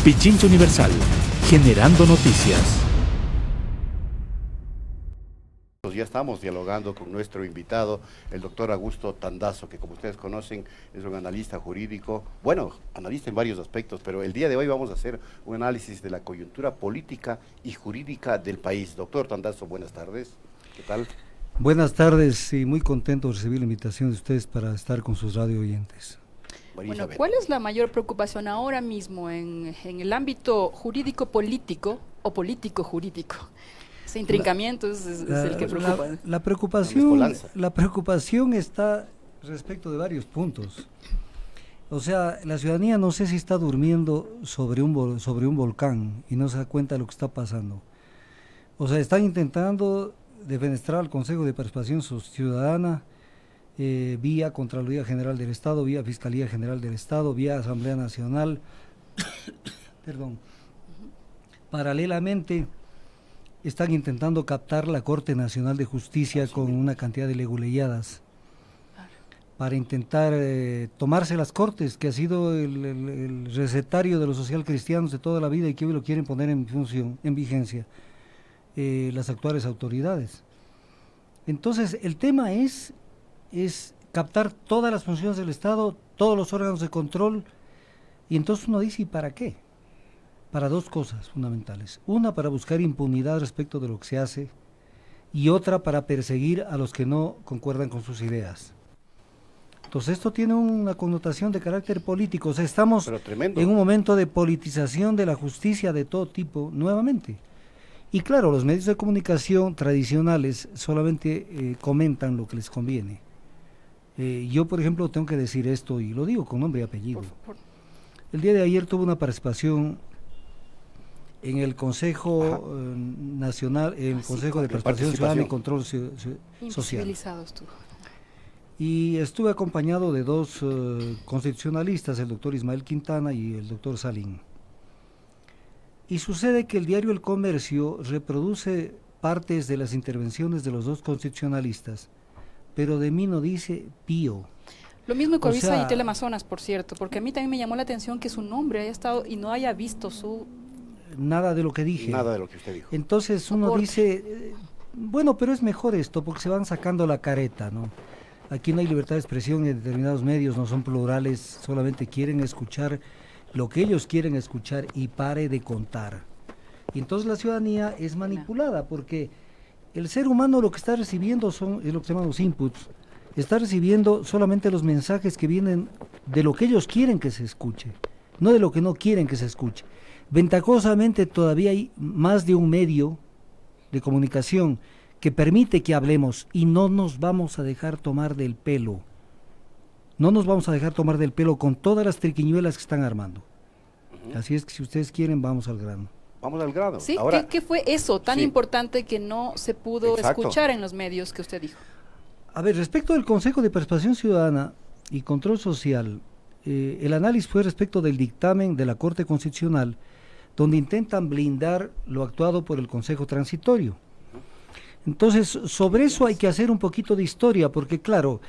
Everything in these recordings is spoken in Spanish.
Pichincha Universal, generando noticias. Ya estamos dialogando con nuestro invitado, el doctor Augusto Tandazo, que como ustedes conocen es un analista jurídico, bueno, analista en varios aspectos, pero el día de hoy vamos a hacer un análisis de la coyuntura política y jurídica del país. Doctor Tandazo, buenas tardes, ¿qué tal? Buenas tardes y muy contento de recibir la invitación de ustedes para estar con sus radio oyentes. Bueno, ¿cuál es la mayor preocupación ahora mismo en el ámbito jurídico-político o político-jurídico? Ese intrincamiento es el que preocupa. La preocupación está respecto de varios puntos. O sea, la ciudadanía no sé si está durmiendo sobre un volcán y no se da cuenta de lo que está pasando. O sea, están intentando defenestrar al Consejo de Participación Ciudadana vía Contraloría General del Estado, vía Fiscalía General del Estado, vía Asamblea Nacional. Perdón. Paralelamente están intentando captar la Corte Nacional de Justicia con una cantidad de leguleyadas para intentar tomarse las Cortes, que ha sido el recetario de los socialcristianos de toda la vida y que hoy lo quieren poner en vigencia las actuales autoridades. Entonces, el tema es captar todas las funciones del Estado, todos los órganos de control, y entonces uno dice, ¿y para qué? Para dos cosas fundamentales. Una, para buscar impunidad respecto de lo que se hace, y otra, para perseguir a los que no concuerdan con sus ideas. Entonces esto tiene una connotación de carácter político, o sea, estamos en un momento de politización de la justicia de todo tipo, nuevamente. Y claro, los medios de comunicación tradicionales solamente comentan lo que les conviene. Yo, por ejemplo, tengo que decir esto, y lo digo con nombre y apellido. El día de ayer tuve una participación en el Consejo Nacional, el Consejo de Participación Ciudadana y Control Social. Y estuve acompañado de dos constitucionalistas, el doctor Ismael Quintana y el doctor Salín. Y sucede que el diario El Comercio reproduce partes de las intervenciones de los dos constitucionalistas, pero de mí no dice pío. Lo mismo que Covisa y Teleamazonas, por cierto, porque a mí también me llamó la atención que su nombre haya estado y no haya visto su... Nada de lo que dije. Nada de lo que usted dijo. Entonces uno dice, bueno, pero es mejor esto, porque se van sacando la careta, ¿no? Aquí no hay libertad de expresión en determinados medios, no son plurales, solamente quieren escuchar lo que ellos quieren escuchar y pare de contar. Y entonces la ciudadanía es manipulada, porque el ser humano lo que está recibiendo es lo que se llaman los inputs, está recibiendo solamente los mensajes que vienen de lo que ellos quieren que se escuche, no de lo que no quieren que se escuche. Ventajosamente todavía hay más de un medio de comunicación que permite que hablemos y no nos vamos a dejar tomar del pelo. No nos vamos a dejar tomar del pelo con todas las triquiñuelas que están armando. Así es que si ustedes quieren, vamos al grano. Vamos al grano. Sí, ahora, ¿qué fue eso tan importante que no se pudo escuchar en los medios que usted dijo? A ver, respecto del Consejo de Participación Ciudadana y Control Social, el análisis fue respecto del dictamen de la Corte Constitucional, donde intentan blindar lo actuado por el Consejo Transitorio. Entonces, sobre eso hay que hacer un poquito de historia, porque claro,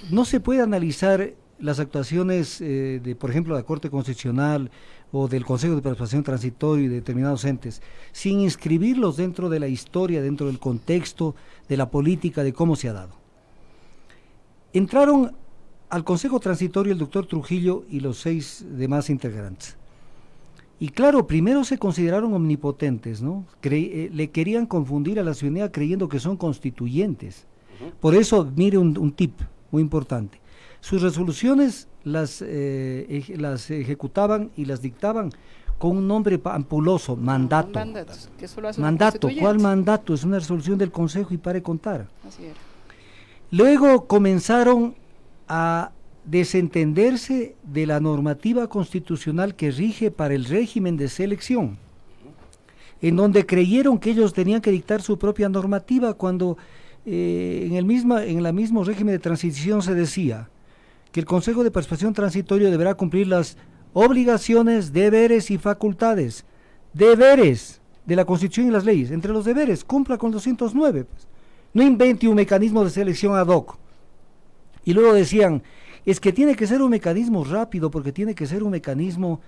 no se puede analizar las actuaciones de, por ejemplo, la Corte Constitucional o del Consejo de Participación Transitorio y de determinados entes, sin inscribirlos dentro de la historia, dentro del contexto de la política, de cómo se ha dado. Entraron al Consejo Transitorio el doctor Trujillo y los 6 demás integrantes. Y claro, primero se consideraron omnipotentes, ¿no? Le querían confundir a la ciudadanía creyendo que son constituyentes. Por eso, mire un tip muy importante. Sus resoluciones las ejecutaban y las dictaban con un nombre ampuloso, mandato. Mandato, ¿cuál mandato? Es una resolución del Consejo y pare de contar. Así era. Luego comenzaron a desentenderse de la normativa constitucional que rige para el régimen de selección, en donde creyeron que ellos tenían que dictar su propia normativa cuando en el mismo régimen de transición se decía que el Consejo de Participación Transitorio deberá cumplir las obligaciones, deberes y facultades, deberes de la Constitución y las leyes. Entre los deberes, cumpla con 209, pues. No invente un mecanismo de selección ad hoc. Y luego decían, es que tiene que ser un mecanismo rápido, porque tiene que ser un mecanismo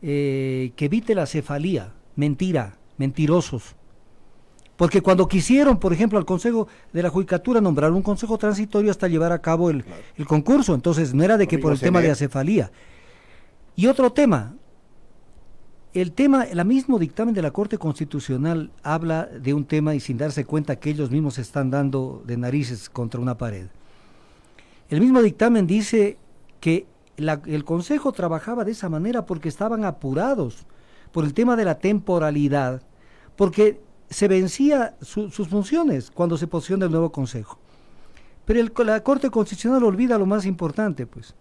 que evite la cefalía, mentira, mentirosos. Porque cuando quisieron, por ejemplo, al Consejo de la Judicatura nombrar un consejo transitorio hasta llevar a cabo el concurso, entonces no era de que por el tema de acefalía. Y otro tema, el mismo dictamen de la Corte Constitucional habla de un tema y sin darse cuenta que ellos mismos se están dando de narices contra una pared. El mismo dictamen dice que el Consejo trabajaba de esa manera porque estaban apurados por el tema de la temporalidad, porque se vencía sus funciones cuando se posiciona el nuevo Consejo. Pero la Corte Constitucional olvida lo más importante, pues,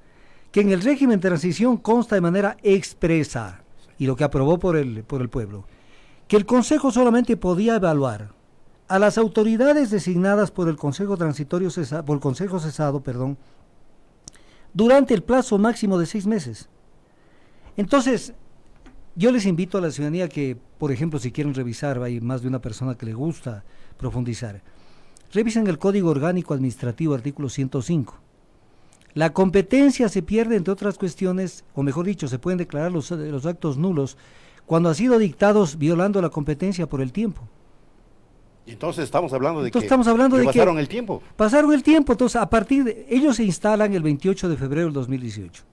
que en el régimen de transición consta de manera expresa, y lo que aprobó por el pueblo, que el Consejo solamente podía evaluar a las autoridades designadas por el Consejo Transitorio por el Consejo cesado, durante el plazo máximo de 6 meses. Entonces, yo les invito a la ciudadanía que, por ejemplo, si quieren revisar, hay más de una persona que le gusta profundizar, revisen el Código Orgánico Administrativo, artículo 105. La competencia se pierde, entre otras cuestiones, o mejor dicho, se pueden declarar los actos nulos cuando han sido dictados violando la competencia por el tiempo. Y entonces estamos hablando de pasaron el tiempo. Pasaron el tiempo, entonces ellos se instalan el 28 de febrero del 2018.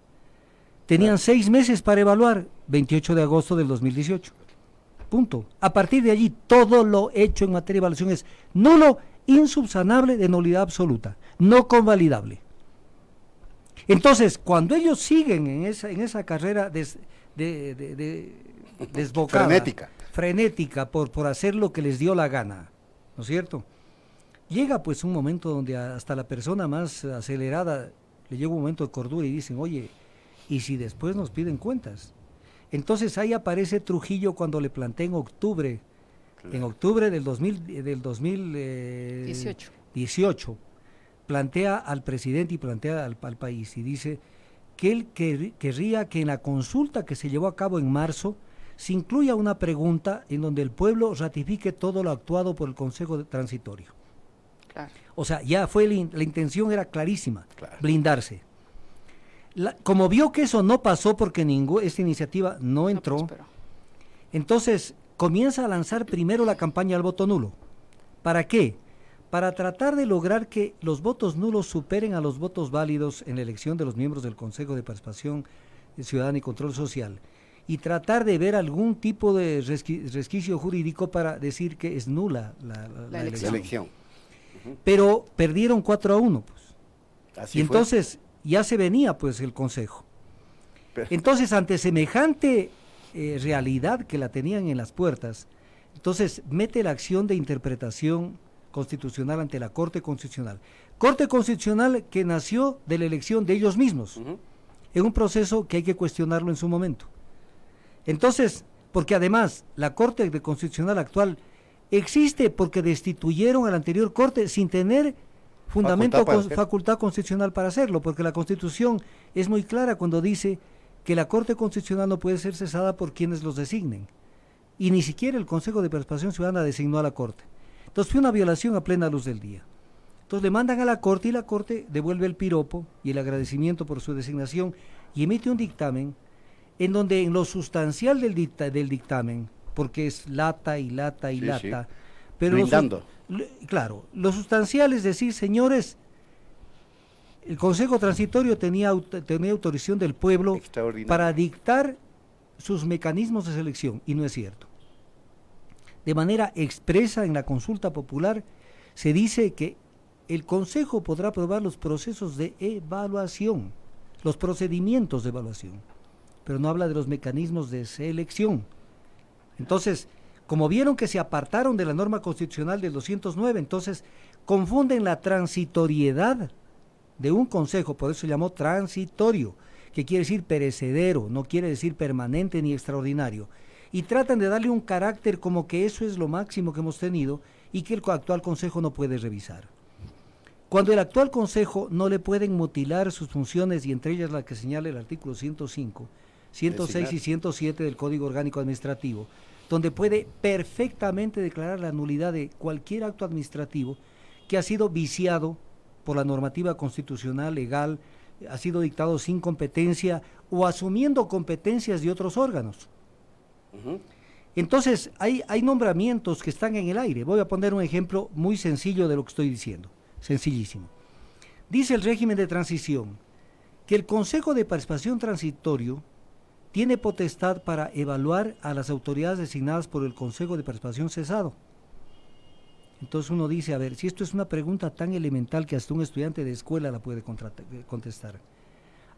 Tenían 6 meses para evaluar, 28 de agosto del 2018. Punto. A partir de allí, todo lo hecho en materia de evaluación es nulo, insubsanable, de nulidad absoluta, no convalidable. Entonces, cuando ellos siguen en esa carrera desbocada, frenética por hacer lo que les dio la gana, ¿no es cierto? Llega pues un momento donde hasta la persona más acelerada le llega un momento de cordura y dicen, oye, ¿y si después nos piden cuentas? Entonces ahí aparece Trujillo cuando le plantea en octubre del 2018, plantea al presidente y plantea al país y dice que él querría que en la consulta que se llevó a cabo en marzo se incluya una pregunta en donde el pueblo ratifique todo lo actuado por el Consejo Transitorio. Claro. O sea, ya fue la intención era clarísima, claro, blindarse. Como vio que eso no pasó porque esta iniciativa no entró, entonces comienza a lanzar primero la campaña al voto nulo. ¿Para qué? Para tratar de lograr que los votos nulos superen a los votos válidos en la elección de los miembros del Consejo de Participación Ciudadana y Control Social, y tratar de ver algún tipo de resquicio jurídico para decir que es nula la elección. Uh-huh. Pero perdieron 4-1, pues. Así y entonces ya se venía pues el Consejo. Entonces, ante semejante realidad que la tenían en las puertas, entonces mete la acción de interpretación constitucional ante la Corte Constitucional. Corte Constitucional que nació de la elección de ellos mismos. Uh-huh. Es un proceso que hay que cuestionarlo en su momento. Entonces, porque además la Corte Constitucional actual existe porque destituyeron a la anterior Corte sin tener facultad constitucional para hacerlo, porque la Constitución es muy clara cuando dice que la Corte Constitucional no puede ser cesada por quienes los designen. Y ni siquiera el Consejo de Participación Ciudadana designó a la Corte. Entonces fue una violación a plena luz del día. Entonces le mandan a la Corte y la Corte devuelve el piropo y el agradecimiento por su designación y emite un dictamen en donde en lo sustancial del dictamen, porque es lata, pero lo sustancial es decir, señores, el Consejo Transitorio tenía autorización del pueblo para dictar sus mecanismos de selección, y no es cierto. De manera expresa en la consulta popular se dice que el Consejo podrá aprobar los procesos de evaluación, los procedimientos de evaluación, pero no habla de los mecanismos de selección. Entonces, como vieron que se apartaron de la norma constitucional del 209, entonces confunden la transitoriedad de un consejo, por eso se llamó transitorio, que quiere decir perecedero, no quiere decir permanente ni extraordinario, y tratan de darle un carácter como que eso es lo máximo que hemos tenido y que el actual consejo no puede revisar. Cuando el actual consejo no le pueden mutilar sus funciones, y entre ellas la que señala el artículo 105, 106 y 107 del Código Orgánico Administrativo, donde puede perfectamente declarar la nulidad de cualquier acto administrativo que ha sido viciado por la normativa constitucional, legal, ha sido dictado sin competencia o asumiendo competencias de otros órganos. Entonces, hay nombramientos que están en el aire. Voy a poner un ejemplo muy sencillo de lo que estoy diciendo, sencillísimo. Dice el régimen de transición que el Consejo de Participación Transitorio tiene potestad para evaluar a las autoridades designadas por el Consejo de Participación cesado. Entonces uno dice, a ver, si esto es una pregunta tan elemental que hasta un estudiante de escuela la puede contestar.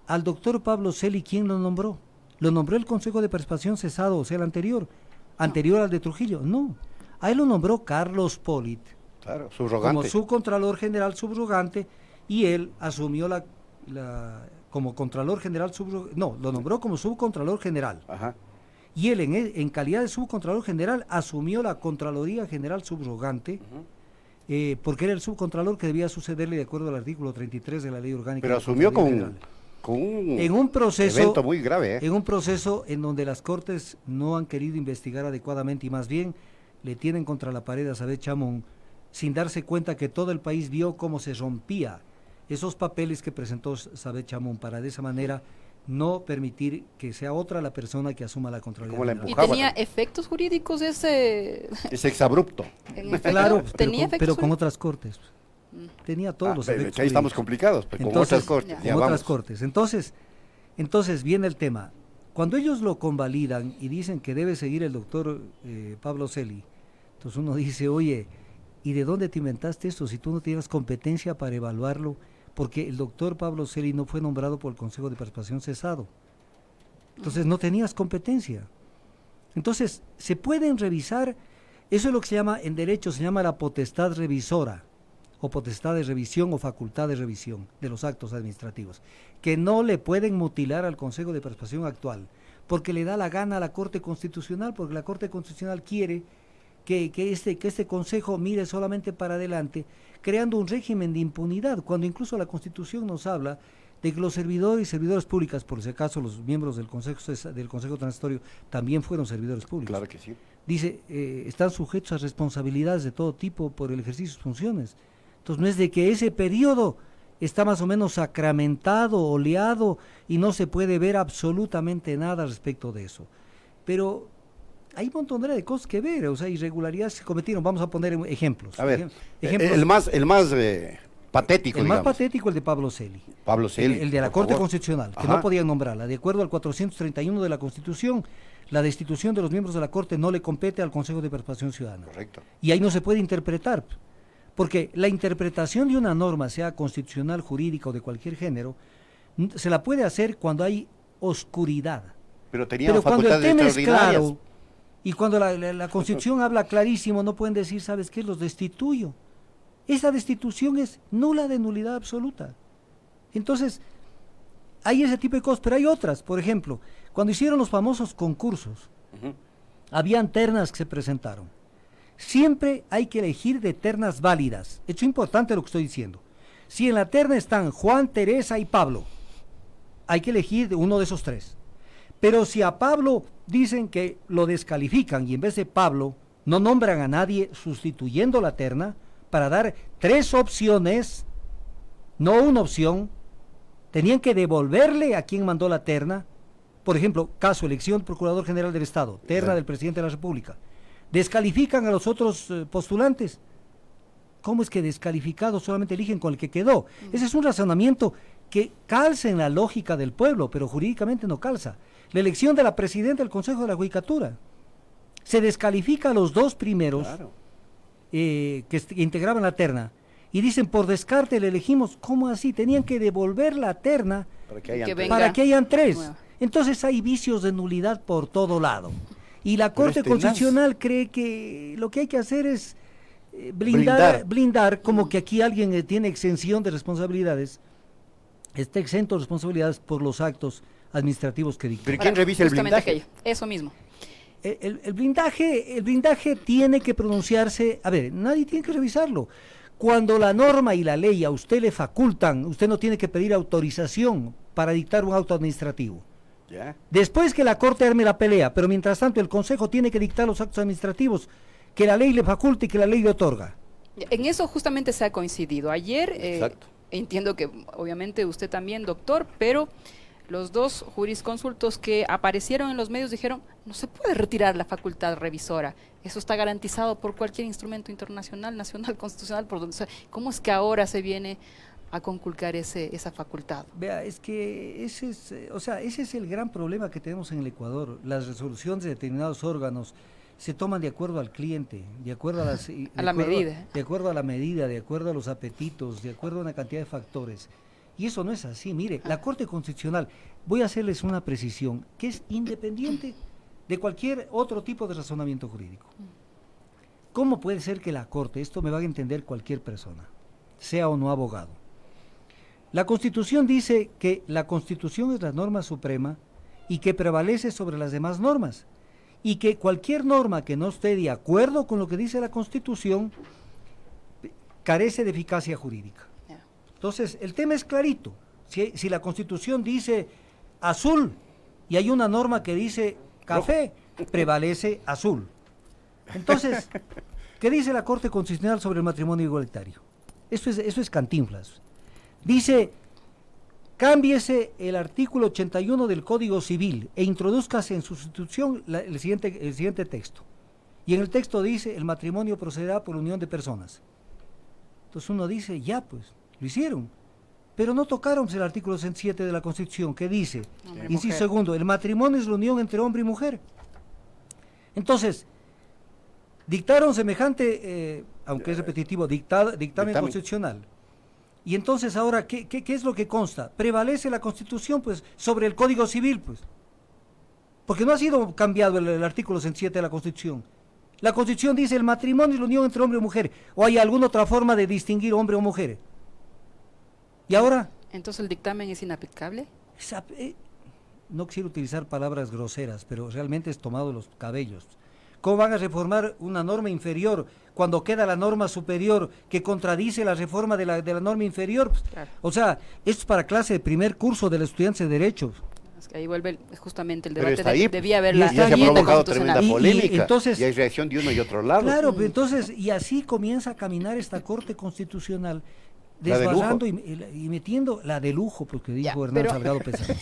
Al doctor Pablo Celi, ¿quién lo nombró? ¿Lo nombró el Consejo de Participación cesado, o sea, el anterior al de Trujillo? No, a él lo nombró Carlos Polit. Claro, subrogante. Como subcontralor general subrogante, y él asumió como contralor general lo nombró como subcontralor general. Ajá. Y él en calidad de subcontralor general asumió la Contraloría General Subrogante, porque era el subcontralor que debía sucederle de acuerdo al artículo 33 de la Ley Orgánica. Pero asumió con un evento muy grave. En un proceso en donde las Cortes no han querido investigar adecuadamente y más bien le tienen contra la pared a Sabet Chamón, sin darse cuenta que todo el país vio cómo se rompía esos papeles que presentó Sabet Chamón para de esa manera no permitir que sea otra la persona que asuma la Contraloría. ¿Y tenía efectos jurídicos ese exabrupto? Claro, pero con otras cortes. Tenía todos los efectos. Ahí estamos complicados, pero con otras cortes. Con otras cortes. Entonces viene el tema. Cuando ellos lo convalidan y dicen que debe seguir el doctor Pablo Celi, entonces uno dice, oye, ¿y de dónde te inventaste esto si tú no tienes competencia para evaluarlo? Porque el doctor Pablo Celi no fue nombrado por el Consejo de Participación cesado. Entonces no tenías competencia. Entonces se pueden revisar, eso es lo que se llama, en derecho se llama la potestad revisora, o potestad de revisión o facultad de revisión de los actos administrativos, que no le pueden mutilar al Consejo de Participación actual, porque le da la gana a la Corte Constitucional, porque la Corte Constitucional quiere que este Consejo mire solamente para adelante, creando un régimen de impunidad, cuando incluso la Constitución nos habla de que los servidores y servidoras públicas, por si acaso los miembros del Consejo Transitorio también fueron servidores públicos. Claro que sí. Dice, están sujetos a responsabilidades de todo tipo por el ejercicio de sus funciones. Entonces no es de que ese periodo está más o menos sacramentado, oleado, y no se puede ver absolutamente nada respecto de eso. Pero hay un montón de cosas que ver, o sea, irregularidades que se cometieron. Vamos a poner ejemplos. A ver, ejemplos. el más patético, más patético, el de Pablo Celi. Pablo Celi. El de la Corte Constitucional, que Ajá. no podían nombrarla. De acuerdo al 431 de la Constitución, la destitución de los miembros de la Corte no le compete al Consejo de Participación Ciudadana. Correcto. Y ahí no se puede interpretar, porque la interpretación de una norma, sea constitucional, jurídica o de cualquier género, se la puede hacer cuando hay oscuridad. Pero teníamos cuando el tema es extraordinarias. claro, y cuando la Constitución habla clarísimo, no pueden decir, ¿sabes qué? Los destituyo. Esa destitución es nula de nulidad absoluta. Entonces, hay ese tipo de cosas, pero hay otras. Por ejemplo, cuando hicieron los famosos concursos, habían ternas que se presentaron. Siempre hay que elegir de ternas válidas. Hecho importante lo que estoy diciendo. Si en la terna están Juan, Teresa y Pablo, hay que elegir de uno de esos tres. Pero si a Pablo dicen que lo descalifican y en vez de Pablo no nombran a nadie sustituyendo la terna para dar tres opciones, no una opción, tenían que devolverle a quien mandó la terna. Por ejemplo, caso elección Procurador General del Estado, terna del Presidente de la República. Descalifican a los otros postulantes. ¿Cómo es que descalificados solamente eligen con el que quedó? Ese es un razonamiento que calza en la lógica del pueblo, pero jurídicamente no calza. La elección de la presidenta del Consejo de la Judicatura. Se descalifica a los dos primeros, Claro. Que integraban la terna, y dicen, por descarte le elegimos. ¿Cómo así? Tenían que devolver la terna para que hayan tres. Bueno. Entonces hay vicios de nulidad por todo lado. Y la Corte Constitucional cree que lo que hay que hacer es blindar, como que aquí alguien tiene exención de responsabilidades, está exento de responsabilidades por los actos administrativos que dictan. ¿Pero quién revisa el Justamente blindaje? aquello, eso mismo. El blindaje tiene que pronunciarse, a ver, nadie tiene que revisarlo. Cuando la norma y la ley a usted le facultan, usted no tiene que pedir autorización para dictar un auto administrativo. ¿Ya? Después que la Corte arme la pelea, pero mientras tanto el Consejo tiene que dictar los actos administrativos que la ley le faculta y que la ley le otorga. En eso justamente se ha coincidido. Ayer, Exacto. entiendo que obviamente usted también, doctor, pero los dos jurisconsultos que aparecieron en los medios dijeron, no se puede retirar la facultad revisora, eso está garantizado por cualquier instrumento internacional, nacional, constitucional, por donde sea. ¿Cómo es que ahora se viene a conculcar esa facultad? Vea, es que ese es el gran problema que tenemos en el Ecuador. Las resoluciones de determinados órganos se toman de acuerdo al cliente, de acuerdo a las, medida. De acuerdo a la medida, de acuerdo a los apetitos, de acuerdo a una cantidad de factores. Y eso no es así. Mire, la Corte Constitucional, voy a hacerles una precisión, que es independiente de cualquier otro tipo de razonamiento jurídico. ¿Cómo puede ser que la Corte, esto me va a entender cualquier persona, sea o no abogado? La Constitución dice que la Constitución es la norma suprema y que prevalece sobre las demás normas, y que cualquier norma que no esté de acuerdo con lo que dice la Constitución carece de eficacia jurídica. Entonces, el tema es clarito. Si la Constitución dice azul y hay una norma que dice café, prevalece azul. Entonces, ¿qué dice la Corte Constitucional sobre el matrimonio igualitario? Eso es Cantinflas. Dice, cámbiese el artículo 81 del Código Civil e introdúzcase en su sustitución el siguiente texto. Y en el texto dice, el matrimonio procederá por unión de personas. Entonces uno dice, ya pues, lo hicieron. Pero no tocaron el artículo 67 de la Constitución, que dice, inciso segundo, el matrimonio es la unión entre hombre y mujer. Entonces, dictaron semejante, aunque es repetitivo, dictamen constitucional. Y entonces ahora, ¿qué es lo que consta? Prevalece la Constitución, pues, sobre el Código Civil, pues. Porque no ha sido cambiado el artículo 67 de la Constitución. La Constitución dice, el matrimonio es la unión entre hombre y mujer. ¿O hay alguna otra forma de distinguir hombre o mujer? ¿Y ahora? ¿Entonces el dictamen es inaplicable? No quisiera utilizar palabras groseras, pero realmente es tomado los cabellos. ¿Cómo van a reformar una norma inferior cuando queda la norma superior que contradice la reforma de la norma inferior? Claro. O sea, esto es para clase de primer curso de los estudiantes de Derecho. Es que ahí vuelve justamente el Pero debate, está ahí, debía haber y la está se ha ahí, provocado tremenda constitucional. polémica, entonces, y hay reacción de uno y otro lado. Claro, pero entonces, y así comienza a caminar esta Corte Constitucional, La de desbarrando y metiendo la de lujo, porque dijo Ya, Hernán pero- Salgado Pesán.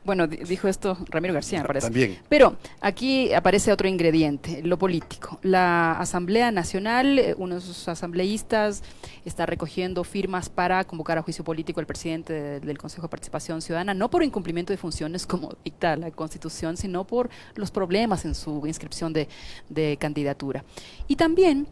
Bueno, dijo esto Ramiro García, me parece. También. Pero aquí aparece otro ingrediente, lo político. La Asamblea Nacional, uno de sus asambleístas está recogiendo firmas para convocar a juicio político al presidente del Consejo de Participación Ciudadana, no por incumplimiento de funciones como dicta la Constitución, sino por los problemas en su inscripción de candidatura. Y también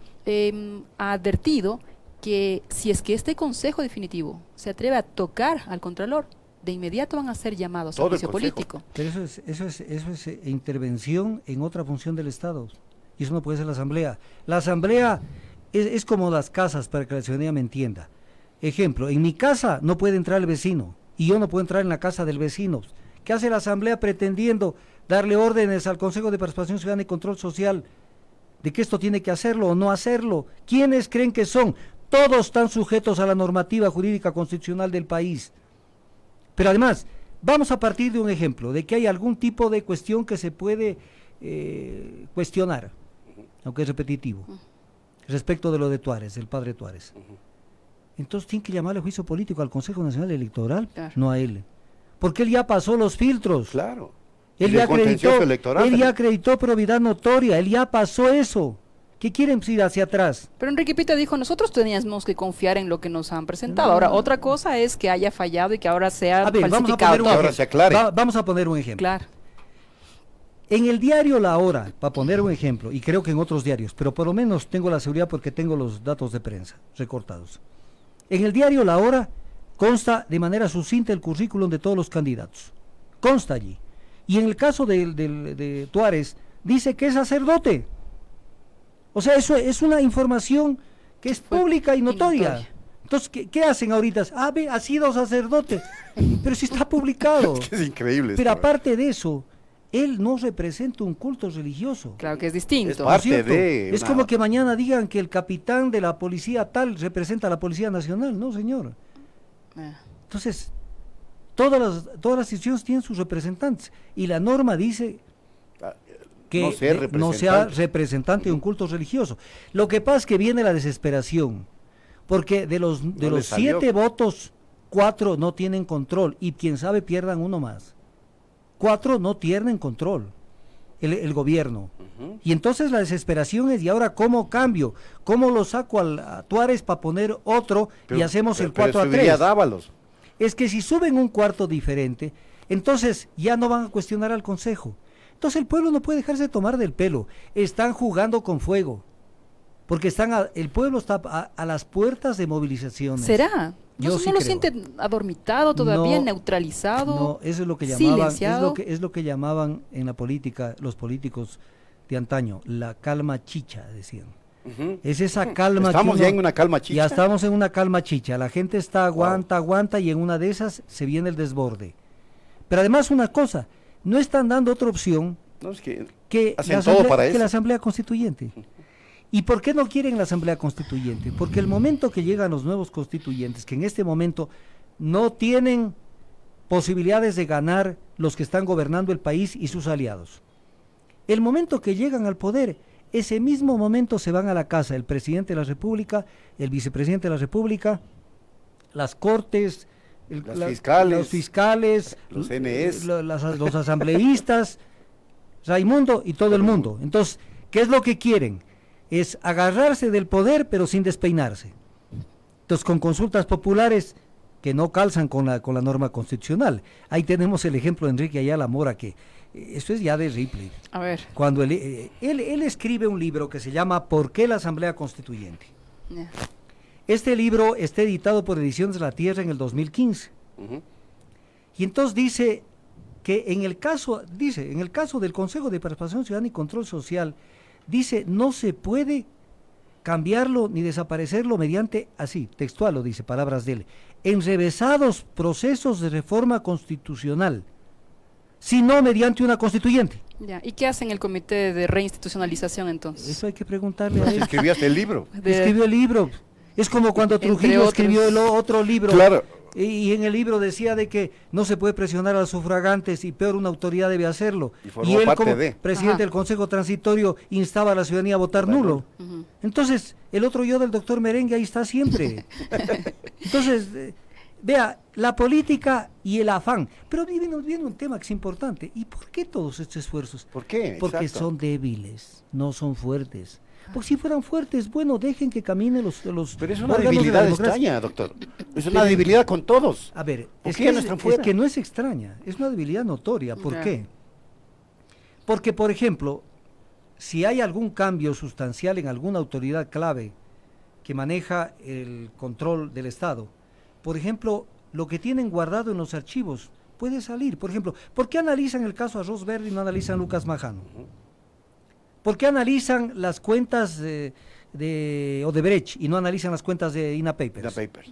ha advertido que si es que este Consejo Definitivo se atreve a tocar al Contralor, de inmediato van a ser llamados a Todo el juicio Consejo. político. Pero eso es intervención en otra función del Estado. Y eso no puede ser la Asamblea. La Asamblea es como las casas, para que la ciudadanía me entienda. Ejemplo, en mi casa no puede entrar el vecino, y yo no puedo entrar en la casa del vecino. ¿Qué hace la Asamblea pretendiendo darle órdenes al Consejo de Participación Ciudadana y Control Social de que esto tiene que hacerlo o no hacerlo? ¿Quiénes creen que son? Todos están sujetos a la normativa jurídica constitucional del país. Pero además, vamos a partir de un ejemplo, de que hay algún tipo de cuestión que se puede cuestionar, aunque es repetitivo, respecto de lo de Tuárez, el padre Tuárez. Entonces tiene que llamarle juicio político al Consejo Nacional Electoral, Claro. no a él. Porque él ya pasó los filtros. Claro. Él Y el ya contencioso electoral él ya también. acreditó probidad notoria, él ya pasó eso. ¿Qué quieren ir hacia atrás? Pero Enrique Pita dijo, nosotros teníamos que confiar en lo que nos han presentado. No. Ahora, otra cosa es que haya fallado y que ahora sea A ver, vamos a falsificado poner un todo. Ahora se aclare. Vamos a poner un ejemplo. Claro. En el diario La Hora, para poner un ejemplo, y creo que en otros diarios, pero por lo menos tengo la seguridad porque tengo los datos de prensa recortados. En el diario La Hora consta de manera sucinta el currículum de todos los candidatos. Consta allí. Y en el caso de Tuárez, dice que es sacerdote. O sea, eso es una información que es pública y notoria. Entonces, ¿qué hacen ahorita? Ah, ve, ha sido sacerdote. Pero si está publicado. Es increíble. Pero esto, aparte de eso, él no representa un culto religioso. Claro que es distinto. Es parte ¿No es cierto? de Es una- como que mañana digan que el capitán de la policía tal representa a la Policía Nacional. No, señor. Entonces, todas las instituciones tienen sus representantes. Y la norma dice que no ser no sea representante de un culto religioso. Lo que pasa es que viene la desesperación. porque de los No le salió. 7 votos, 4 no tienen control, y quién sabe pierdan uno más. 4 no tienen control, el gobierno. Ujú. Y entonces la desesperación es, ¿y ahora cómo cambio? ¿Cómo lo saco a Tuárez para poner otro y hacemos el 4 a subiría 3? Dávalos. Es que si suben un cuarto diferente, entonces ya no van a cuestionar al Consejo. Entonces el pueblo no puede dejarse tomar del pelo. Están jugando con fuego. Porque el pueblo está a las puertas de movilizaciones. ¿Será? Yo ¿No, sí no lo creo. siente adormitado todavía, No, neutralizado? No, eso es lo que llamaban, silenciado? es lo que llamaban en la política, los políticos de antaño, la calma chicha, decían. Ujú. Es esa calma Estamos que ya uno- en una calma chicha. Ya estamos en una calma chicha. La gente está aguanta y en una de esas se viene el desborde. Pero además una cosa, no están dando otra opción No, es que que hacen todo para que eso. la Asamblea Constituyente. ¿Y por qué no quieren la Asamblea Constituyente? Porque el momento que llegan los nuevos constituyentes, que en este momento no tienen posibilidades de ganar los que están gobernando el país y sus aliados. El momento que llegan al poder, ese mismo momento se van a la casa el presidente de la República, el vicepresidente de la República, las cortes, los fiscales, los NS. los asambleístas, Raimundo y todo el mundo. Entonces, ¿qué es lo que quieren? Es agarrarse del poder pero sin despeinarse. Entonces, con consultas populares que no calzan con la norma constitucional. Ahí tenemos el ejemplo de Enrique Ayala Mora, que eso es ya de Ripley. A ver. Cuando él escribe un libro que se llama ¿Por qué la Asamblea Constituyente? Ya. Este libro está editado por Ediciones de la Tierra en el 2015. Ujú. Y entonces dice que en el caso del Consejo de Participación Ciudadana y Control Social, dice, no se puede cambiarlo ni desaparecerlo mediante, así, textual lo dice, palabras de él, enrevesados procesos de reforma constitucional, sino mediante una constituyente. Ya. ¿Y qué hace en el comité de reinstitucionalización entonces? Eso hay que preguntarle a él. Escribías el libro. Escribió el libro. Es como cuando Entre Trujillo otros. escribió el otro libro. Claro. Y en el libro decía de que no se puede presionar a los sufragantes y peor una autoridad debe hacerlo. Y formó Y él parte como de. presidente Ajá. del Consejo Transitorio instaba a la ciudadanía a votar nulo. Ujú. Entonces, el otro yo del doctor Merengue ahí está siempre. Entonces, vea, la política y el afán. Pero viene un tema que es importante. ¿Y por qué todos estos esfuerzos? ¿Por qué? Porque Exacto. son débiles, no son fuertes. Porque si fueran fuertes, bueno, dejen que caminen los Pero es una órganos de la debilidad democracia. extraña, doctor. Es una debilidad con todos. A ver, ¿Por es qué que, ya no están fuera? es que no es extraña, es una debilidad notoria. ¿Por Ya. qué? Porque, por ejemplo, si hay algún cambio sustancial en alguna autoridad clave que maneja el control del Estado, por ejemplo, lo que tienen guardado en los archivos puede salir. Por ejemplo, ¿por qué analizan el caso a Rosberg y no analizan Lucas Majano? ¿Por qué analizan las cuentas de Odebrecht y no analizan las cuentas de INA Papers? Mira papers.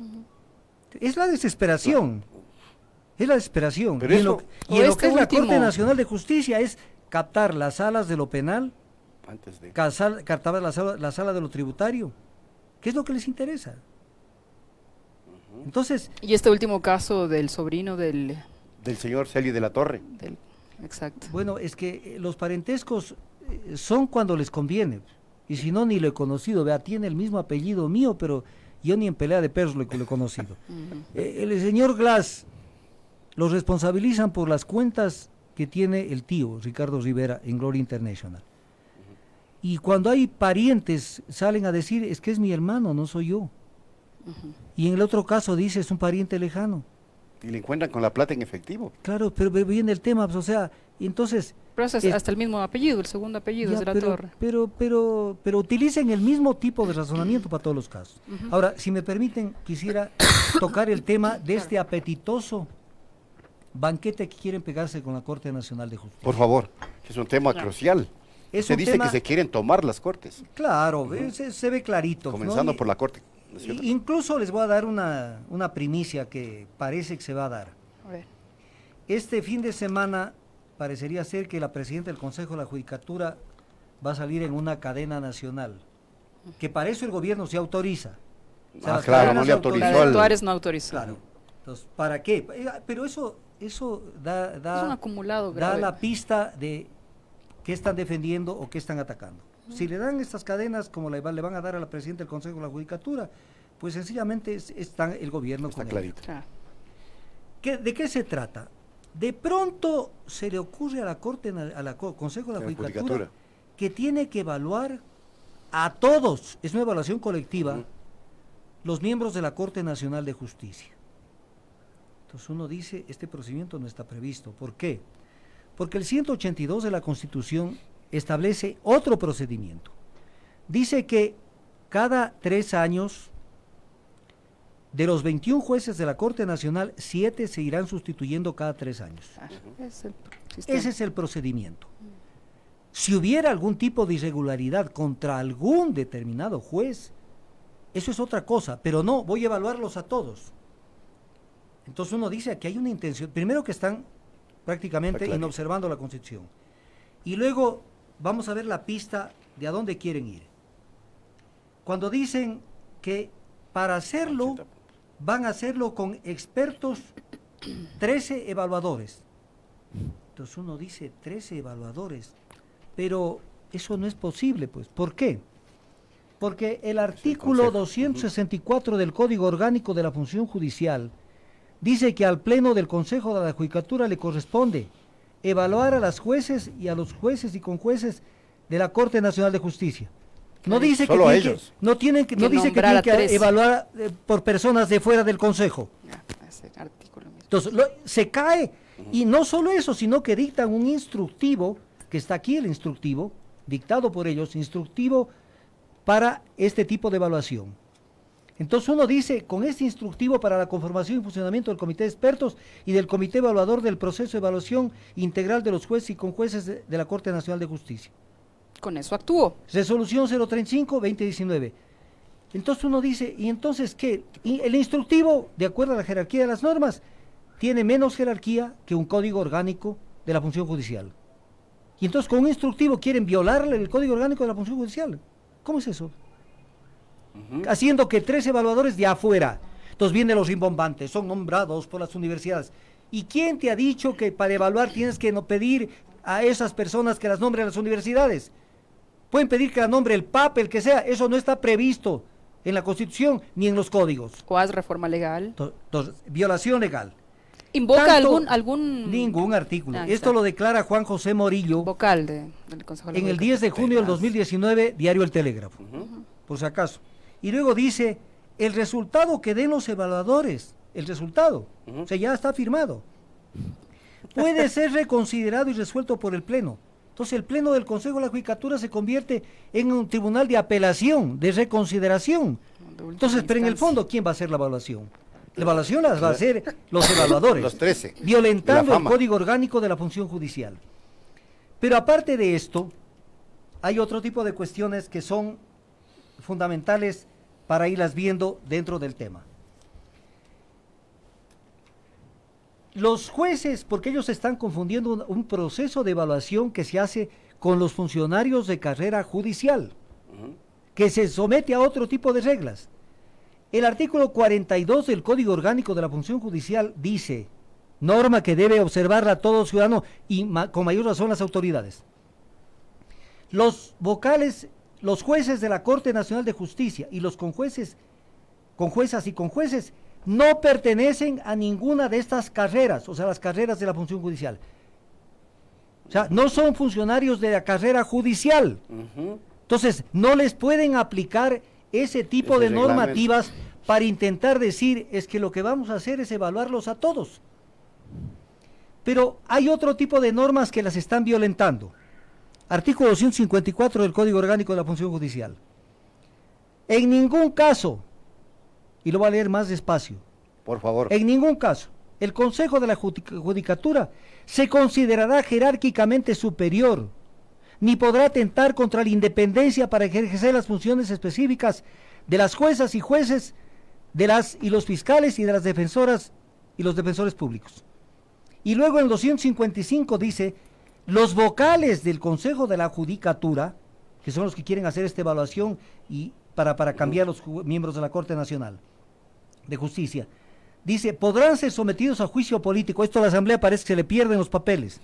Es la desesperación. Es la desesperación. Pero y en eso- lo, y o en lo este que es la último- Corte Nacional de Justicia es captar las salas de lo penal, Antes de. captar la sala de lo tributario. ¿Qué es lo que les interesa? Entonces, Y este último caso del sobrino del Del señor Celi de la Torre. exacto. bueno, es que los parentescos son cuando les conviene. Y si no, ni lo he conocido. Vea, tiene el mismo apellido mío, pero yo ni en pelea de perros lo he conocido. Ujú. El señor Glass lo responsabilizan por las cuentas que tiene el tío Ricardo Rivera en Gloria International. Y cuando hay parientes salen a decir, es que es mi hermano, no soy yo. Y en el otro caso dice, es un pariente lejano. Y le encuentran con la plata en efectivo. Claro, pero viene el tema, pues, o sea, y entonces... Pero es hasta el mismo apellido, el segundo apellido ya, es de la Torre. pero utilicen el mismo tipo de razonamiento para todos los casos. Ahora, si me permiten, quisiera tocar el tema de este apetitoso banquete que quieren pegarse con la Corte Nacional de Justicia. Por favor, que es un tema crucial. Es Se un dice tema- que se quieren tomar las cortes, Claro, se ve clarito. ¿no? comenzando Y- por la Corte Nacional. Incluso les voy a dar una primicia que parece que se va a dar. A ver. Este fin de semana parecería ser que la presidenta del Consejo de la Judicatura va a salir en una cadena nacional, que para eso el gobierno se autoriza. O sea, Ah, las claro, cadenas no le se autorizó La autorizan. de Tuárez no autorizó. Claro. Entonces, ¿para qué? Pero eso da Es un acumulado da grave. la pista de qué están defendiendo o qué están atacando. Si le dan estas cadenas, como le van a dar a la presidenta del Consejo de la Judicatura, Pues sencillamente está el gobierno Está con clarito. Claro. ¿De qué se trata? De pronto se le ocurre a la Corte, Consejo de la Judicatura, que tiene que evaluar a todos, es una evaluación colectiva, los miembros de la Corte Nacional de Justicia. Entonces uno dice, este procedimiento no está previsto. ¿Por qué? Porque el 182 de la Constitución establece otro procedimiento. Dice que cada 3 años, de los 21 jueces de la Corte Nacional, 7 se irán sustituyendo cada 3 años. Ese es el procedimiento. Si hubiera algún tipo de irregularidad contra algún determinado juez, eso es otra cosa, pero no, voy a evaluarlos a todos. Entonces uno dice que hay una intención, primero que están prácticamente inobservando la Constitución, y luego vamos a ver la pista de a dónde quieren ir. Cuando dicen que para hacerlo, van a hacerlo con expertos, 13 evaluadores. Entonces uno dice 13 evaluadores, pero eso no es posible, pues. ¿Por qué? Porque el artículo 264 del Código Orgánico de la Función Judicial dice que al Pleno del Consejo de la Judicatura le corresponde evaluar a las jueces y a los jueces y conjueces de la Corte Nacional de Justicia. No dice solo que, a ellos. no dice que tienen que evaluar por personas de fuera del Consejo. Ese artículo mismo. Entonces se cae, y no solo eso, sino que dictan un instructivo, que está aquí el instructivo, dictado por ellos, instructivo para este tipo de evaluación. Entonces uno dice, con este instructivo para la conformación y funcionamiento del Comité de Expertos y del Comité Evaluador del proceso de evaluación integral de los jueces y conjueces de la Corte Nacional de Justicia. Con eso actuó. Resolución 035-2019. Entonces uno dice, ¿y entonces qué? Y el instructivo, de acuerdo a la jerarquía de las normas, tiene menos jerarquía que un código orgánico de la función judicial. Y entonces con un instructivo quieren violarle el código orgánico de la función judicial. ¿Cómo es eso? Haciendo que 3 evaluadores de afuera, entonces vienen los rimbombantes, son nombrados por las universidades. ¿Y quién te ha dicho que para evaluar tienes que no pedir a esas personas que las nombren las universidades? Pueden pedir que la nombre el Papa, el que sea, eso no está previsto en la Constitución ni en los códigos. ¿O haz reforma legal? Entonces, violación legal. ¿Invoca algún...? Ningún artículo. Esto lo declara Juan José Morillo, vocal del Consejo de la en el 10 de junio del 2019, diario El Telégrafo, por si acaso. Y luego dice, el resultado que den los evaluadores, el resultado, o sea, ya está firmado, puede ser reconsiderado y resuelto por el Pleno. Entonces el Pleno del Consejo de la Judicatura se convierte en un tribunal de apelación, de reconsideración. Entonces, pero en el fondo, ¿quién va a hacer la evaluación? La evaluación las va a hacer los evaluadores, los 13, violentando el Código Orgánico de la Función Judicial. Pero aparte de esto, hay otro tipo de cuestiones que son fundamentales para irlas viendo dentro del tema. Los jueces, porque ellos están confundiendo un proceso de evaluación que se hace con los funcionarios de carrera judicial, que se somete a otro tipo de reglas. El artículo 42 del Código Orgánico de la Función Judicial dice, norma que debe observarla todo ciudadano y con mayor razón las autoridades. Los vocales, los jueces de la Corte Nacional de Justicia y los conjueces, conjuezas y conjueces no pertenecen a ninguna de estas carreras, o sea, las carreras de la función judicial. O sea, no son funcionarios de la carrera judicial. Entonces, no les pueden aplicar ese tipo de normativas para intentar decir, es que lo que vamos a hacer es evaluarlos a todos. Pero hay otro tipo de normas que las están violentando. Artículo 254 del Código Orgánico de la Función Judicial. En ningún caso, y lo voy a leer más despacio, por favor, en ningún caso, el Consejo de la Judicatura se considerará jerárquicamente superior, ni podrá atentar contra la independencia para ejercer las funciones específicas de las juezas y jueces, y los fiscales y de las defensoras y los defensores públicos. Y luego en 255 dice, los vocales del Consejo de la Judicatura, que son los que quieren hacer esta evaluación y para cambiar los miembros de la Corte Nacional de Justicia, dice, podrán ser sometidos a juicio político. Esto a la Asamblea parece que se le pierden los papeles.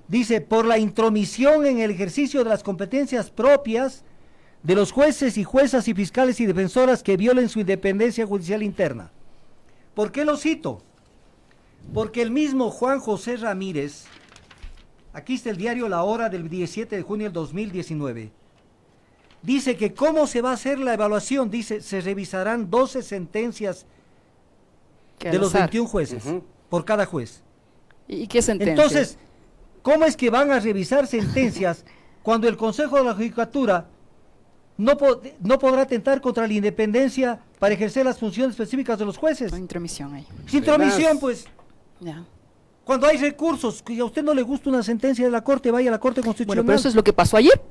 Dice, por la intromisión en el ejercicio de las competencias propias de los jueces y juezas y fiscales y defensoras que violen su independencia judicial interna. ¿Por qué lo cito? Porque el mismo Juan José Ramírez, aquí está el diario La Hora del 17 de junio del 2019, dice que cómo se va a hacer la evaluación, dice, se revisarán 12 sentencias de los 21 jueces, por cada juez. ¿Y qué sentencia? Entonces, ¿cómo es que van a revisar sentencias cuando el Consejo de la Judicatura no podrá atentar contra la independencia para ejercer las funciones específicas de los jueces? No, intromisión ahí. Sin intromisión, pues. Ya. Cuando hay recursos, que a usted no le gusta una sentencia de la Corte, vaya a la Corte Constitucional. Bueno, pero eso es lo que pasó ayer.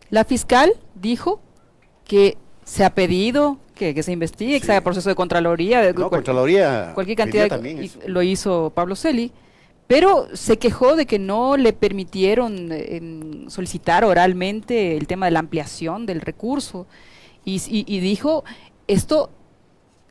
La fiscal dijo que se ha pedido que se investigue, que se haga proceso de Contraloría. Contraloría. Cualquier cantidad, lo hizo Pablo Celi, pero se quejó de que no le permitieron solicitar oralmente el tema de la ampliación del recurso y dijo, esto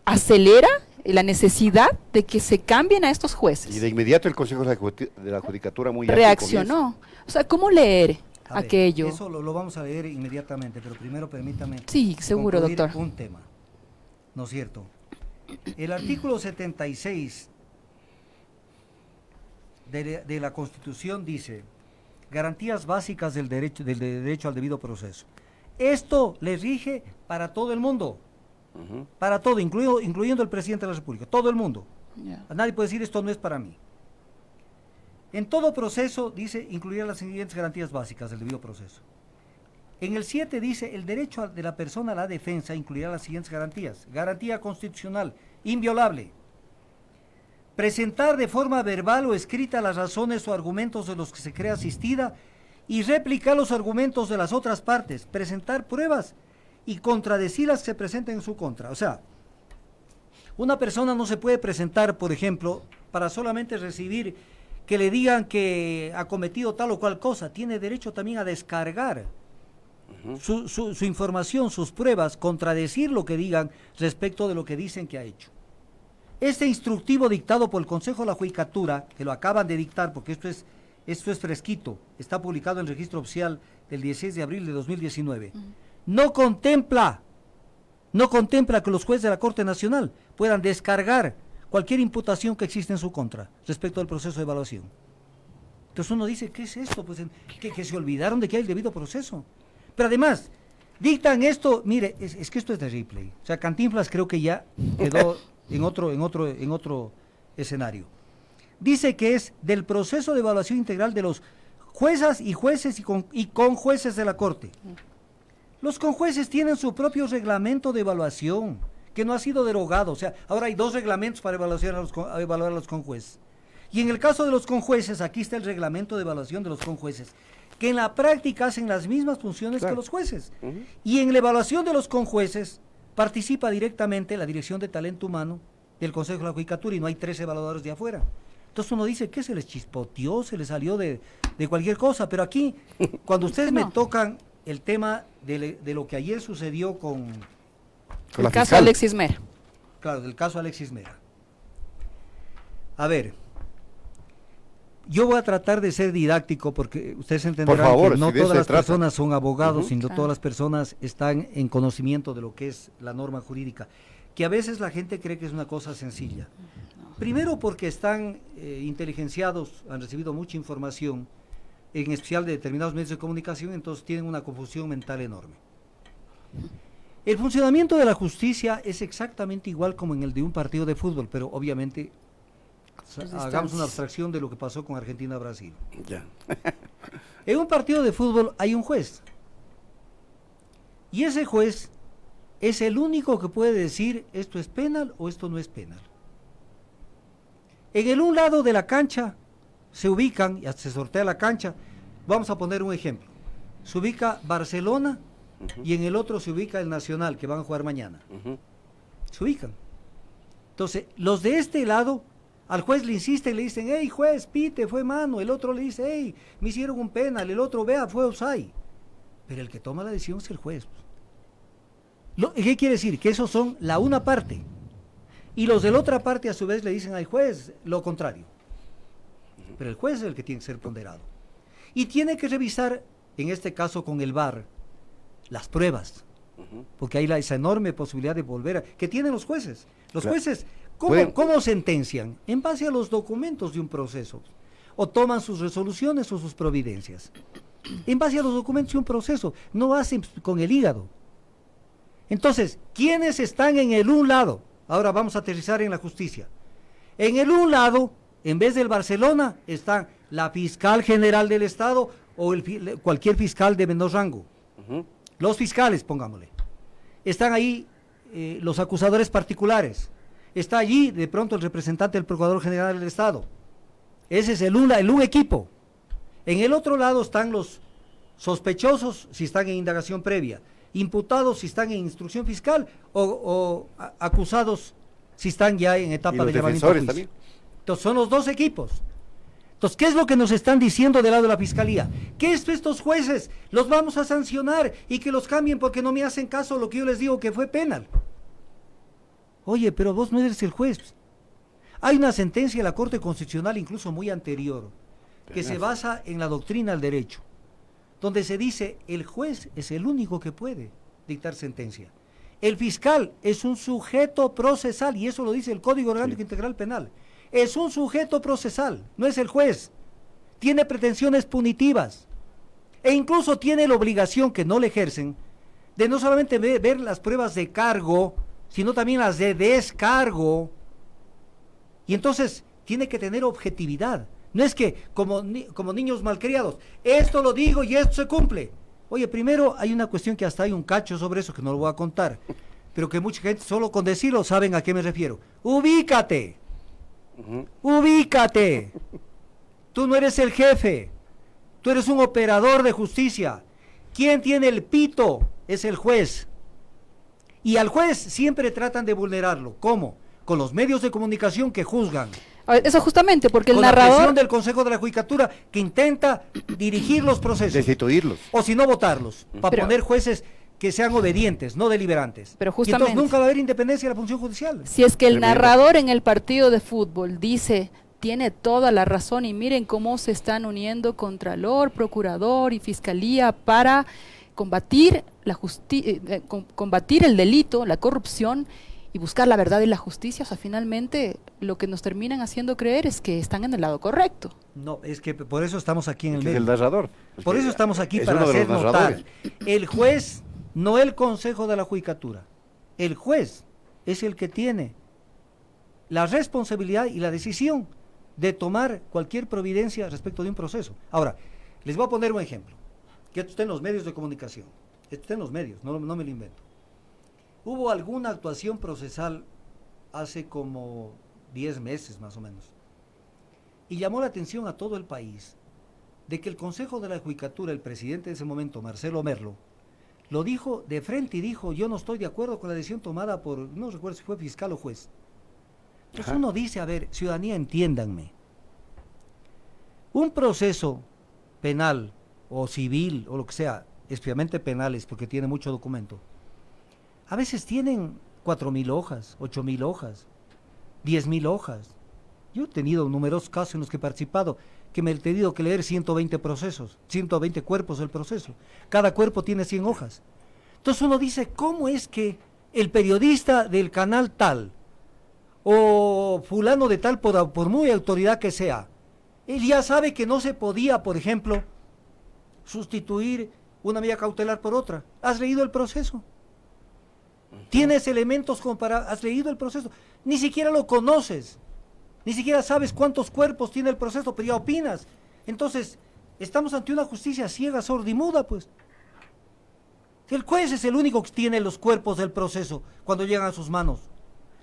acelera la necesidad de que se cambien a estos jueces. Y de inmediato el Consejo de la Judicatura muy reaccionó. O sea, ¿cómo leer a ver, aquello? Eso lo vamos a leer inmediatamente, pero primero permítame sí, seguro, doctor. Un tema, ¿no es cierto? El artículo 76 de la Constitución dice garantías básicas del derecho al debido proceso. Esto le rige para todo el mundo, para todo, incluyendo el presidente de la República, todo el mundo. Nadie puede decir esto no es para mí. En todo proceso, dice, incluirá las siguientes garantías básicas del debido proceso. En el 7 dice, el derecho de la persona a la defensa incluirá las siguientes garantías. Garantía constitucional, inviolable. Presentar de forma verbal o escrita las razones o argumentos de los que se cree asistida y replicar los argumentos de las otras partes. Presentar pruebas y contradecir las que se presenten en su contra. O sea, una persona no se puede presentar, por ejemplo, para solamente recibir que le digan que ha cometido tal o cual cosa. Tiene derecho también a descargar su información, sus pruebas, contradecir lo que digan respecto de lo que dicen que ha hecho. Este instructivo dictado por el Consejo de la Judicatura, que lo acaban de dictar, porque esto es fresquito, está publicado en el registro oficial del 16 de abril de 2019, no contempla que los jueces de la Corte Nacional puedan descargar cualquier imputación que existe en su contra respecto al proceso de evaluación. Entonces uno dice, ¿qué es esto? Pues que se olvidaron de que hay el debido proceso. Pero además, dictan esto, mire, es que esto es terrible. O sea, Cantinflas creo que ya quedó en otro escenario. Dice que es del proceso de evaluación integral de los juezas y jueces y con jueces de la Corte. Los conjueces tienen su propio reglamento de evaluación, que no ha sido derogado. O sea, ahora hay 2 reglamentos para evaluar a los conjueces. Y en el caso de los conjueces, aquí está el reglamento de evaluación de los conjueces, que en la práctica hacen las mismas funciones que los jueces. Y en la evaluación de los conjueces participa directamente la Dirección de Talento Humano del Consejo de la Judicatura y no hay 3 evaluadores de afuera. Entonces uno dice, ¿qué se les chispoteó? Se les salió de cualquier cosa. Pero aquí, cuando ustedes me tocan el tema de lo que ayer sucedió con el caso Alexis Mera. Claro, del caso Alexis Mera. A ver, yo voy a tratar de ser didáctico porque ustedes entenderán que no todas las personas son abogados, sino todas las personas están en conocimiento de lo que es la norma jurídica, que a veces la gente cree que es una cosa sencilla. Primero porque están inteligenciados, han recibido mucha información, en especial de determinados medios de comunicación, entonces tienen una confusión mental enorme. El funcionamiento de la justicia es exactamente igual como en el de un partido de fútbol, pero obviamente hagamos una abstracción de lo que pasó con Argentina-Brasil. En un partido de fútbol hay un juez, y ese juez es el único que puede decir esto es penal o esto no es penal. En el un lado de la cancha se ubican, y se sortea la cancha, vamos a poner un ejemplo, se ubica Barcelona y en el otro se ubica el Nacional, que van a jugar mañana. Se ubican. Entonces, los de este lado, al juez le insisten, le dicen, hey juez, pite, fue mano, el otro le dice, hey, me hicieron un penal, el otro, vea, fue offside. Pero el que toma la decisión es el juez. ¿Qué quiere decir? Que esos son la una parte. Y los de la otra parte a su vez le dicen al juez lo contrario. Pero el juez es el que tiene que ser ponderado. Y tiene que revisar, en este caso con el VAR, las pruebas, porque hay esa enorme posibilidad de volver que tienen los jueces. Los Claro. jueces, Pueden- ¿cómo sentencian? En base a los documentos de un proceso, o toman sus resoluciones o sus providencias. En base a los documentos de un proceso, no hacen con el hígado. Entonces, ¿quiénes están en el un lado? Ahora vamos a aterrizar en la justicia. En el un lado, en vez del Barcelona, están la fiscal general del Estado o cualquier fiscal de menor rango. Los fiscales, pongámosle. Están ahí los acusadores particulares. Está allí, de pronto, el representante del Procurador General del Estado. Ese es el un equipo. En el otro lado están los sospechosos, si están en indagación previa, imputados si están en instrucción fiscal o acusados si están ya en etapa Y los de llamamiento a defensores juicio. también. Entonces son los dos equipos. Entonces, ¿qué es lo que nos están diciendo del lado de la fiscalía? Que estos jueces los vamos a sancionar y que los cambien porque no me hacen caso a lo que yo les digo que fue penal. Oye, pero vos no eres el juez. Hay una sentencia de la Corte Constitucional, incluso muy anterior, que se basa en la doctrina del derecho, donde se dice el juez es el único que puede dictar sentencia. El fiscal es un sujeto procesal, y eso lo dice el Código Orgánico Integral Penal. Es un sujeto procesal, no es el juez. Tiene pretensiones punitivas e incluso tiene la obligación, que no le ejercen, de no solamente ver las pruebas de cargo, sino también las de descargo. Y entonces tiene que tener objetividad. No es que como niños malcriados, esto lo digo y esto se cumple. Oye, primero hay una cuestión que hasta hay un cacho sobre eso que no lo voy a contar, pero que mucha gente solo con decirlo saben a qué me refiero. Ubícate. Ubícate. Tú no eres el jefe. Tú eres un operador de justicia. ¿Quién tiene el pito? Es el juez. Y al juez siempre tratan de vulnerarlo. ¿Cómo? Con los medios de comunicación que juzgan. A ver, eso justamente, porque el Con la narrador... presión del Consejo de la Judicatura que intenta dirigir los procesos. Destituirlos. O si no, votarlos. Para Pero- poner jueces que sean obedientes, no deliberantes. Pero Y justamente- entonces nunca va a haber independencia de la función judicial. Si es que el Tremendo. narrador en el partido de fútbol dice, tiene toda la razón y miren cómo se están uniendo Contralor, Procurador y Fiscalía para combatir combatir el delito, la corrupción y buscar la verdad y la justicia, o sea, finalmente lo que nos terminan haciendo creer es que están en el lado correcto. No, es que por eso estamos aquí en el Que es el medio. narrador. Por eso estamos aquí, Es para uno de hacer los notar. narradores. El juez, no el Consejo de la Judicatura. El juez es el que tiene la responsabilidad y la decisión de tomar cualquier providencia respecto de un proceso. Ahora, les voy a poner un ejemplo, que esto está en los medios de comunicación. Esto está en los medios, no me lo invento. Hubo alguna actuación procesal hace como 10 meses más o menos, y llamó la atención a todo el país de que el Consejo de la Judicatura, el presidente de ese momento, Marcelo Merlo, lo dijo de frente y dijo, yo no estoy de acuerdo con la decisión tomada por, no recuerdo si fue fiscal o juez. Entonces Ajá. uno dice, a ver, ciudadanía, entiéndanme, un proceso penal o civil o lo que sea, especialmente penales porque tiene mucho documento, a veces tienen 4.000 hojas, 8.000 hojas, 10.000 hojas. Yo he tenido numerosos casos en los que he participado que me he tenido que leer 120 procesos, 120 cuerpos del proceso. Cada cuerpo tiene 100 hojas. Entonces uno dice, ¿cómo es que el periodista del canal tal o fulano de tal, por muy autoridad que sea, él ya sabe que no se podía, por ejemplo, sustituir una medida cautelar por otra? ¿Has leído el proceso? ¿Tienes elementos comparables? ¿Has leído el proceso? Ni siquiera lo conoces. Ni siquiera sabes cuántos cuerpos tiene el proceso, pero ya opinas. Entonces, estamos ante una justicia ciega, sorda y muda, pues. El juez es el único que tiene los cuerpos del proceso cuando llegan a sus manos.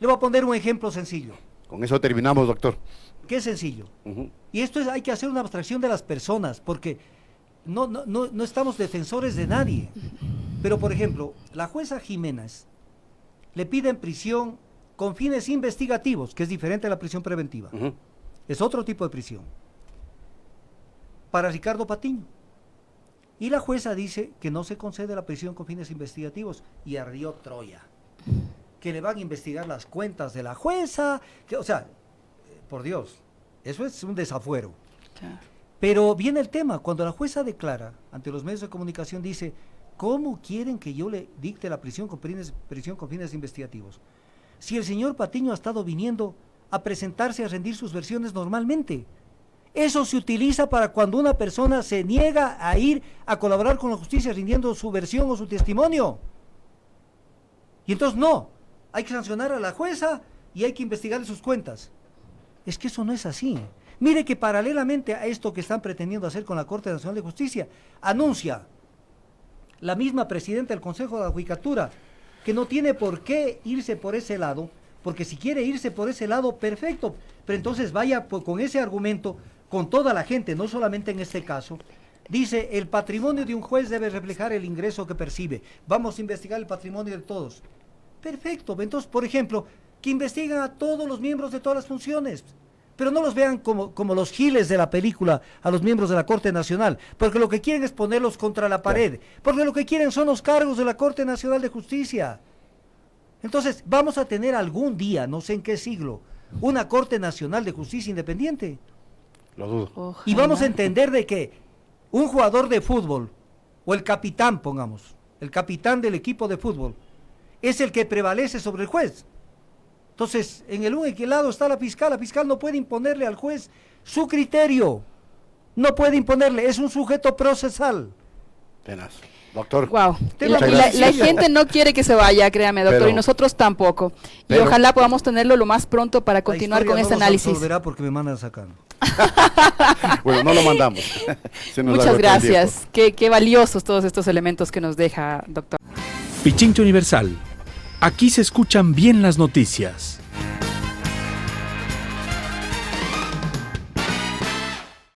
Le voy a poner un ejemplo sencillo. Con eso terminamos, doctor. ¿Qué es sencillo? Ujú. Y esto hay que hacer una abstracción de las personas, porque no estamos defensores de nadie. Pero, por ejemplo, la jueza Jiménez le piden prisión con fines investigativos, que es diferente a la prisión preventiva. Ujú. Es otro tipo de prisión. Para Ricardo Patiño. Y la jueza dice que no se concede la prisión con fines investigativos y ardió Troya. Que le van a investigar las cuentas de la jueza. O sea, por Dios, eso es un desafuero. Claro. Pero viene el tema, cuando la jueza declara ante los medios de comunicación, dice, ¿Cómo quieren que yo le dicte la prisión con fines investigativos? Si el señor Patiño ha estado viniendo a presentarse a rendir sus versiones normalmente. Eso se utiliza para cuando una persona se niega a ir a colaborar con la justicia rindiendo su versión o su testimonio. Y entonces no, hay que sancionar a la jueza y hay que investigar sus cuentas. Es que eso no es así. Mire que paralelamente a esto que están pretendiendo hacer con la Corte Nacional de Justicia, anuncia la misma presidenta del Consejo de la Judicatura que no tiene por qué irse por ese lado, porque si quiere irse por ese lado, perfecto, pero entonces vaya con ese argumento con toda la gente, no solamente en este caso. Dice, el patrimonio de un juez debe reflejar el ingreso que percibe. Vamos a investigar el patrimonio de todos. Perfecto, entonces, por ejemplo, que investiguen a todos los miembros de todas las funciones, pero no los vean como los giles de la película a los miembros de la Corte Nacional, porque lo que quieren es ponerlos contra la pared, porque lo que quieren son los cargos de la Corte Nacional de Justicia. Entonces, vamos a tener algún día, no sé en qué siglo, una Corte Nacional de Justicia independiente. Lo dudo. Ojalá. Y vamos a entender de que un jugador de fútbol, o el capitán, pongamos, el capitán del equipo de fútbol, es el que prevalece sobre el juez. Entonces, en el lado está la fiscal no puede imponerle al juez su criterio, no puede imponerle, es un sujeto procesal. Tenaz. Doctor. Wow. Muchas La gracias. gente no quiere que se vaya, créame, doctor, Pero- y nosotros tampoco. Y pero- ojalá podamos tenerlo lo más pronto para continuar con este análisis. No resolverá porque me mandan sacando. Bueno, no lo mandamos. Se nos Muchas agotó el tiempo. gracias. Qué valiosos todos estos elementos que nos deja, doctor. Pichincha Universal. Aquí se escuchan bien las noticias.